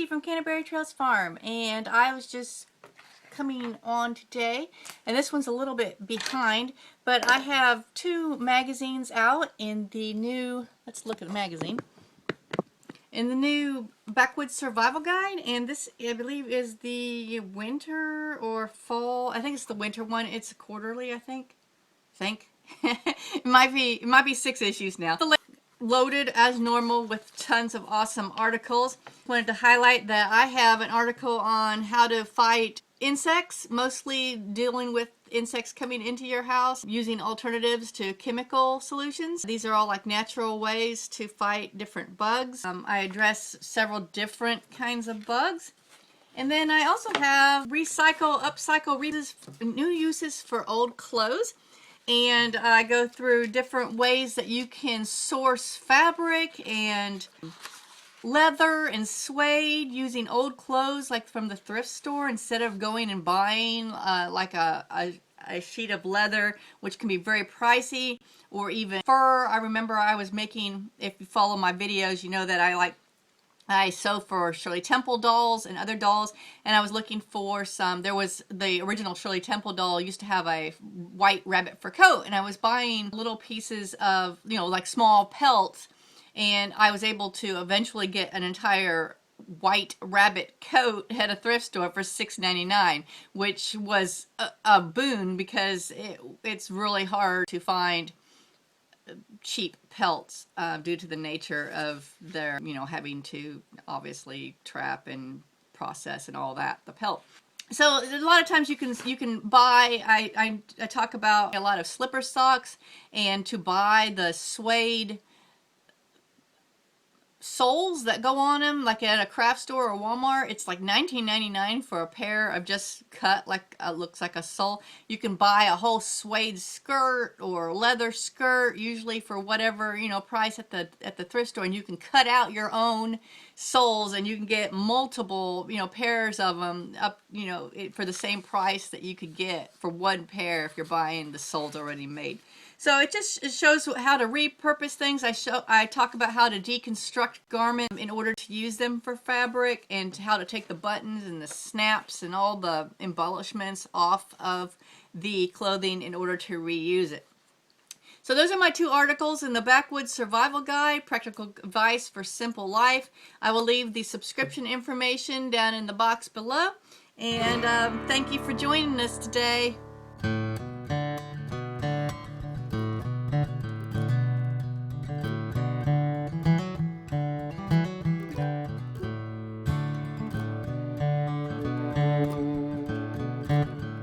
Tracy from Canterbury Trails Farm, and I was just coming on today, and this one's a little bit behind, but I have two magazines out in the new, let's look at the magazine, in the new Backwoods Survival Guide, and this I believe is the winter or fall, I think it's the winter one. It's a quarterly, I think. It might be 6 issues now. Loaded as normal with tons of awesome articles. Wanted to highlight that I have an article on how to fight insects, mostly dealing with insects coming into your house using alternatives to chemical solutions. These are all like natural ways to fight different bugs. I address several different kinds of bugs. And then I also have recycle, upcycle, reuses, new uses for old clothes. And I go through different ways that you can source fabric and leather and suede using old clothes like from the thrift store, instead of going and buying like a sheet of leather, which can be very pricey, or even fur. I remember I was making, if you follow my videos, you know that I sew for Shirley Temple dolls and other dolls, and I was looking for some. There was the original Shirley Temple doll used to have a white rabbit fur coat, and I was buying little pieces of, you know, like small pelts, and I was able to eventually get an entire white rabbit coat at a thrift store for $6.99, which was a boon, because it's really hard to find cheap pelts due to the nature of their, you know, having to obviously trap and process and all that, the pelt. So a lot of times you can buy, I talk about a lot of slipper socks, and to buy the suede soles that go on them, like at a craft store or Walmart. It's like $19.99 for a pair of just cut, like looks like a sole. You can buy a whole suede skirt or leather skirt, usually for whatever, you know, price at the thrift store, and you can cut out your own soles, and you can get multiple, you know, pairs of them up, you know, for the same price that you could get for one pair if you're buying the soles already made. So it shows how to repurpose things. I talk about how to deconstruct garments in order to use them for fabric, and how to take the buttons and the snaps and all the embellishments off of the clothing in order to reuse it. So those are my two articles in the Backwoods Survival Guide, Practical Advice for Simple Life. I will leave the subscription information down in the box below. And thank you for joining us today.